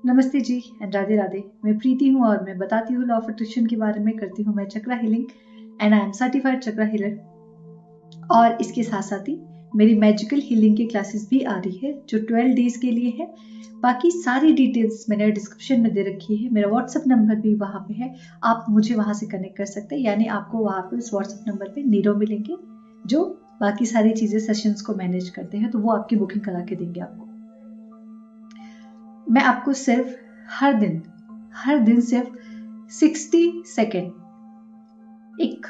नमस्ते जी एंड राधे राधे। मैं प्रीति हूँ और मैं बताती हूँ लॉ ऑफ अट्रैक्शन के बारे में। करती हूँ मैं chakra healing and I am certified chakra healer. और इसके साथ साथ ही मेरी मैजिकल हीलिंग की क्लासेस भी आ रही है जो 12 डेज के लिए है। बाकी सारी डिटेल्स मैंने डिस्क्रिप्शन में दे रखी है। मेरा व्हाट्सएप नंबर भी वहाँ पे है, आप मुझे वहाँ से कनेक्ट कर सकते हैं। यानी आपको वहाँ पे उस व्हाट्सएप नंबर पे नीरो मिलेंगे जो बाकी सारी चीज़ें सेशंस को मैनेज करते हैं, तो वो आपकी बुकिंग करा के देंगे आपको। मैं आपको सिर्फ हर दिन सिर्फ 60 सेकेंड एक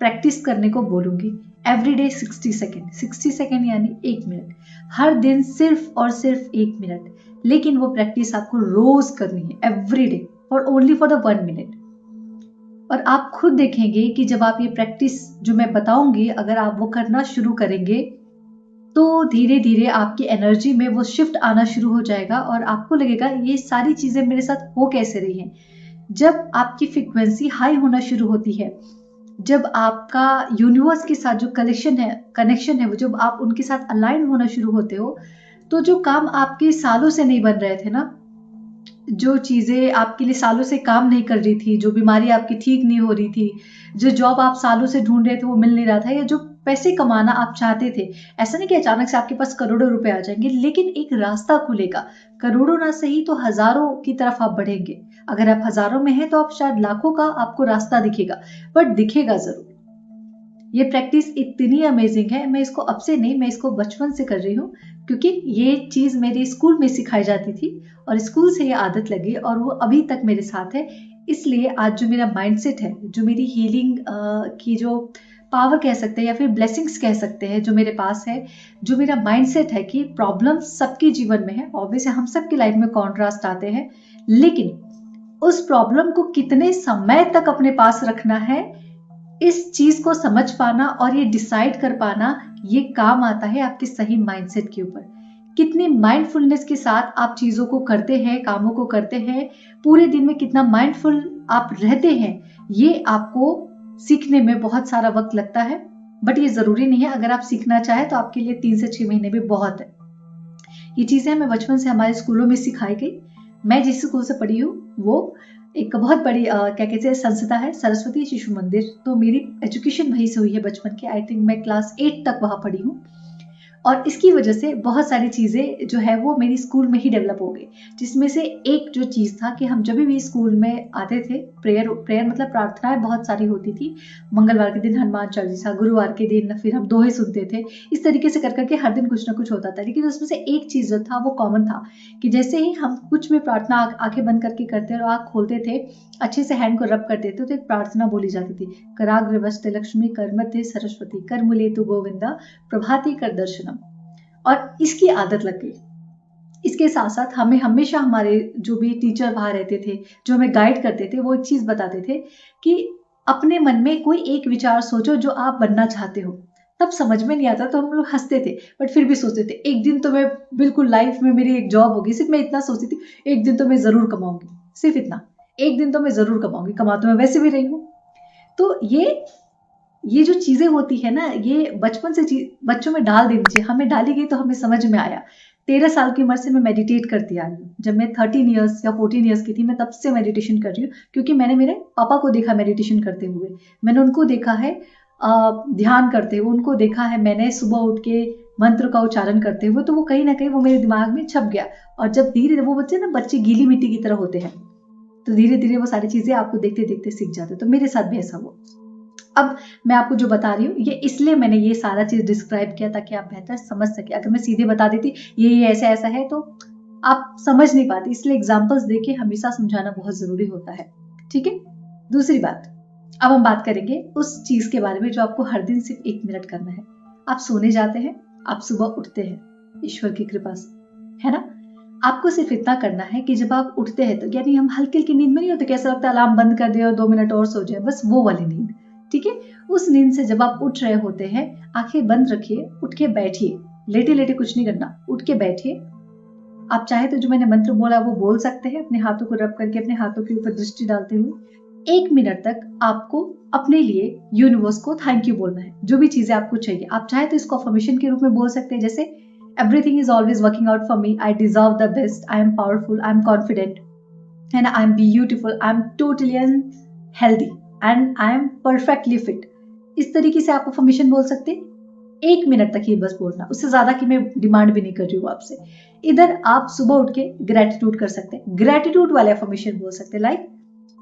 प्रैक्टिस करने को बोलूंगी। एवरीडे 60 सेकेंड, 60 सेकेंड यानी 1 मिनट। हर दिन सिर्फ और सिर्फ 1 मिनट, लेकिन वो प्रैक्टिस आपको रोज करनी है, एवरीडे और ओनली फॉर द 1 मिनट। और आप खुद देखेंगे कि जब आप ये प्रैक्टिस जो मैं बताऊंगी अगर आप वो करना शुरू करेंगे तो धीरे धीरे आपकी एनर्जी में वो शिफ्ट आना शुरू हो जाएगा और आपको लगेगा ये सारी चीजें मेरे साथ हो कैसे रही हैं। जब आपकी फ्रीक्वेंसी हाई होना शुरू होती है, जब आपका यूनिवर्स के साथ जो कनेक्शन है वो जब आप उनके साथ अलाइन होना शुरू होते हो, तो जो काम आपके सालों से नहीं बन रहे थे ना, जो चीजें आपके लिए सालों से काम नहीं कर रही थी, जो बीमारी आपकी ठीक नहीं हो रही थी, जो जॉब आप सालों से ढूंढ रहे थे वो मिल नहीं रहा था, या जो पैसे कमाना आप चाहते थे, ऐसा नहीं कि अचानक से आपके पास करोड़ों रुपए आ जाएंगे, लेकिन एक रास्ता खुलेगा। करोड़ों ना सही तो हजारों की तरफ आप बढ़ेंगे। अगर आप हजारों में हैं तो आप शायद लाखों का आपको रास्ता दिखेगा, बट दिखेगा जरूर। ये प्रैक्टिस इतनी अमेजिंग है, मैं इसको अब से नहीं, मैं इसको बचपन से कर रही हूँ, क्योंकि ये चीज मेरे स्कूल में सिखाई जाती थी और स्कूल से ये आदत लगी और वो अभी तक मेरे साथ है। इसलिए आज जो मेरा माइंडसेट है, जो मेरी हीलिंग की जो पावर कह सकते हैं या फिर ब्लेसिंग्स कह सकते हैं जो मेरे पास है, जो मेरा माइंडसेट है कि प्रॉब्लम सबके जीवन में है, ऑब्वियस हम सबकी लाइफ में कॉन्ट्रास्ट आते हैं, लेकिन उस प्रॉब्लम को कितने समय तक अपने पास रखना है, इस चीज को समझ पाना और ये डिसाइड कर पाना, ये काम आता है आपके सही माइंडसेट के ऊपर। कितनी माइंडफुलनेस के साथ आप चीजों को करते हैं, कामों को करते हैं, पूरे दिन में कितना माइंडफुल आप रहते हैं, ये आपको सीखने में बहुत सारा वक्त लगता है, बट ये जरूरी नहीं है। अगर आप सीखना चाहे तो आपके लिए 3 से 6 महीने भी बहुत है। ये चीजें हमें बचपन से हमारे स्कूलों में सिखाई गई। मैं जिस स्कूल से पढ़ी हूँ वो एक बहुत बड़ी क्या कहते हैं संस्था है, सरस्वती शिशु मंदिर। तो मेरी एजुकेशन वहीं से हुई है बचपन की। आई थिंक मैं क्लास 8 तक वहां पढ़ी हूँ और इसकी वजह से बहुत सारी चीजें जो है वो मेरी स्कूल में ही डेवलप हो गई। जिसमें से एक जो चीज था कि हम जब भी स्कूल में आते थे, प्रेयर मतलब प्रार्थनाएं बहुत सारी होती थी। मंगलवार के दिन हनुमान चालीसा, गुरुवार के दिन फिर हम दोहे सुनते थे। इस तरीके से कर करके हर दिन कुछ ना कुछ होता था, लेकिन उसमें से एक चीज जो था वो कॉमन था कि जैसे ही हम कुछ भी प्रार्थना आंखें बंद करके करते और आंख खोलते थे, अच्छे से हैंड को रब करते थे, तो एक प्रार्थना बोली जाती थी, कराग्र वस्ते लक्ष्मी, कर मध्य सरस्वती, कर मुले तु गोविंदा, प्रभाती कर दर्शनम। और इसकी आदत लग गई। इसके साथ साथ हमें हमेशा हमारे जो भी टीचर वहां रहते थे, जो हमें गाइड करते थे, वो एक चीज बताते थे कि अपने मन में कोई एक विचार सोचो जो आप बनना चाहते हो। तब समझ में नहीं आता तो हम लोग हंसते थे, बट फिर भी सोचते थे एक दिन तो मैं बिल्कुल लाइफ में मेरी एक जॉब होगी। सिर्फ मैं इतना सोचती थी, एक दिन तो मैं जरूर कमाऊंगी, सिर्फ इतना, एक दिन तो मैं जरूर कमाऊंगी। कमा तो मैं वैसे भी रही हूँ। तो ये जो चीजें होती है ना, ये बचपन से बच्चों में डाल देनी चाहिए। हमें डाली गई तो हमें समझ में आया। 13 साल की उम्र से मैं मेडिटेट करती आ रही हूँ। जब मैं 13 ईयर्स या 14 ईयर्स की थी, मैं तब से मेडिटेशन कर रही हूँ, क्योंकि मैंने मेरे पापा को देखा मेडिटेशन करते हुए। मैंने उनको देखा है ध्यान करते हुए, उनको देखा है मैंने सुबह उठ के मंत्र का उच्चारण करते हुए। तो वो कहीं ना कहीं वो मेरे दिमाग में छप गया। और जब धीरे वो बच्चे गीली मिट्टी की तरह होते हैं, तो धीरे धीरे वो सारी चीजें आपको देखते देखते सीख जाते। तो मेरे साथ भी ऐसा हुआ। अब मैं आपको जो बता रही हूँ, ये इसलिए मैंने ये सारा चीज डिस्क्राइब किया ताकि आप बेहतर समझ सके। अगर मैं सीधे बता देती ये ऐसा ऐसा है तो आप समझ नहीं पाते, इसलिए एग्जाम्पल्स देके हमेशा समझाना बहुत जरूरी होता है। ठीक है। दूसरी बात, अब हम बात करेंगे उस चीज के बारे में जो आपको हर दिन सिर्फ 1 मिनट करना है। आप सोने जाते हैं, आप सुबह उठते हैं ईश्वर की कृपा से, है ना। आपको सिर्फ इतना करना है कि जब आप उठते हैं, तो यानी हम हल्की हल्की नींद में नहीं होते, कैसा लगता है अलार्म बंद कर दे और 2 मिनट और सो जाए, बस वो वाली नींद। ठीक है। उस नींद से जब आप उठ रहे होते हैं, आंखें बंद रखिए, उठ के बैठिए। लेटे लेटे कुछ नहीं करना, उठ के बैठिए। आप चाहे तो जो मैंने मंत्र बोला वो बोल सकते हैं, अपने हाथों को रब करके अपने हाथों के ऊपर दृष्टि डालते हुए। 1 मिनट तक आपको अपने लिए यूनिवर्स को थैंक यू बोलना है। जो भी चीजें आपको चाहिए, आप चाहे तो इसको अफर्मेशन के रूप में बोल सकते हैं, जैसे Everything is always working out for me. I deserve the best. I am powerful. I am confident. And I am beautiful. I am totally healthy. And I am perfectly fit. इस तरीके से आप अफर्मेशन बोल सकते हैं। 1 minute तक ही बस बोलना, उससे ज्यादा की मैं डिमांड भी नहीं कर रही हूँ आपसे। इधर आप सुबह उठ के ग्रेटिट्यूड कर सकते हैं, ग्रेटिट्यूड वाले अफर्मेशन बोल सकते हैं, like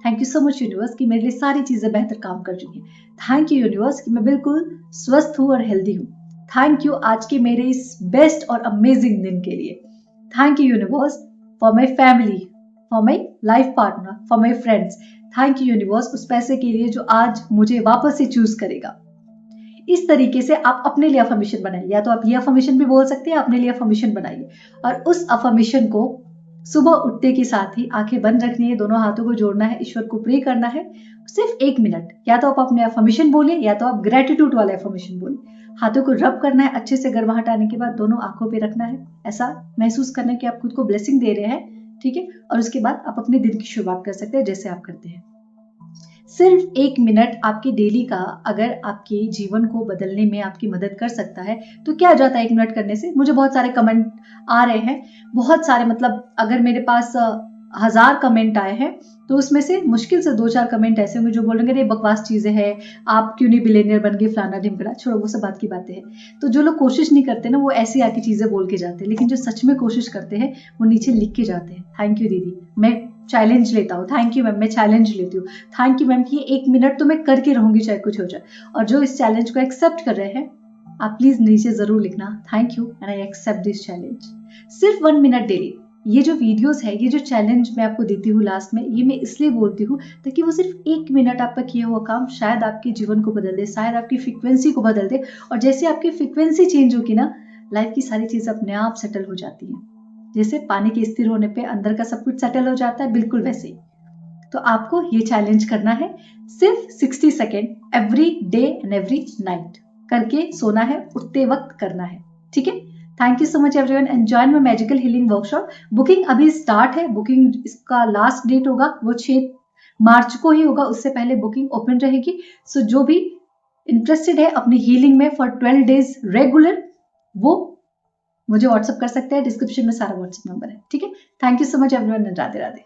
thank you so much universe कि मेरे लिए सारी चीजें बेहतर काम कर रही हैं। थैंक यू यूनिवर्स कि मैं बिल्कुल स्वस्थ हूँ और हेल्दी हूँ। थैंक यू आज के मेरे इस बेस्ट और अमेजिंग दिन के लिए। Thank you universe for my family, for my life partner, for my friends. Thank you universe उस पैसे के लिए जो आज मुझे वापस से चूज करेगा। इस तरीके से आप अपने लिए अफर्मेशन बनाइए, या तो आप ये अफर्मेशन भी बोल सकते हैं, अपने लिए अफर्मेशन बनाइए और उस अफर्मेशन को सुबह उठते के साथ ही आंखें बंद रखनी है, दोनों हाथों को जोड़ना है, ईश्वर को प्रे करना है सिर्फ 1 मिनट। या तो आप अपने अफर्मेशन बोलिए या तो आप ग्रेटिट्यूड वाले अफर्मेशन बोलिए। हाथों को रब करना है अच्छे से, गर्माहट आने के बाद दोनों आंखों पे रखना है, ऐसा महसूस करना है कि आप खुद को ब्लेसिंग दे रहे हैं, ठीक है। और उसके बाद आप अपने दिन की शुरुआत कर सकते हैं जैसे आप करते हैं। सिर्फ 1 मिनट आपके डेली का अगर आपके जीवन को बदलने में आपकी मदद कर सकता है तो क्या जाता है 1 मिनट करने से। मुझे बहुत सारे कमेंट आ रहे हैं, बहुत सारे, मतलब अगर मेरे पास 1000 कमेंट आए हैं तो उसमें से मुश्किल से 2-4 कमेंट ऐसे होंगे जो बोलेंगे ये बकवास चीजें हैं, आप क्यों नहीं बिलियनियर बन गए, फलाना ढिमकड़ा। छोड़ो, वो सब बात की बातें हैं। तो जो लोग कोशिश नहीं करते ना वो ऐसी आके चीजें बोल के जाते हैं, लेकिन जो सच में कोशिश करते हैं वो नीचे लिख के जाते हैं। थैंक यू दीदी, मैं चैलेंज लेता हूँ। थैंक यू मैम, मैं चैलेंज लेती हूँ। थैंक यू मैम कि 1 मिनट तो मैं करके रहूंगी चाहे कुछ हो जाए। और जो इस चैलेंज को एक्सेप्ट कर रहे हैं आप प्लीज नीचे जरूर लिखना thank you and I accept this challenge. सिर्फ 1 मिनट डेली। ये जो वीडियोस है, ये जो चैलेंज मैं आपको देती हूँ लास्ट में, ये मैं इसलिए बोलती हूँ ताकि वो सिर्फ 1 मिनट आपका किया हुआ काम शायद आपके जीवन को बदल दे, शायद आपकी फ्रीक्वेंसी को बदल दे। और जैसे आपकी फ्रीक्वेंसी चेंज होगी ना, लाइफ की सारी चीजें अपने आप सेटल हो जाती हैं। जैसे पानी के स्थिर होने पे अंदर का सब कुछ सेटल हो जाता है, बिल्कुल वैसे ही। तो आपको ये चैलेंज करना है सिर्फ 60 second every day and every night करके सोना है, उठते वक्त करना है, ठीक है। Thank you so much everyone, enjoy my magical healing workshop. Booking अभी स्टार्ट है, बुकिंग इसका लास्ट डेट होगा वो 6 मार्च को ही होगा, उससे पहले बुकिंग ओपन रहेगी। सो जो भी इंटरेस्टेड है अपनी हीलिंग में फॉर 12 डेज रेगुलर, वो मुझे व्हाट्सअप कर सकते हैं, डिस्क्रिप्शन में सारा व्हाट्सअप नंबर है, ठीक है। Thank you so much everyone, Radhe Radhe.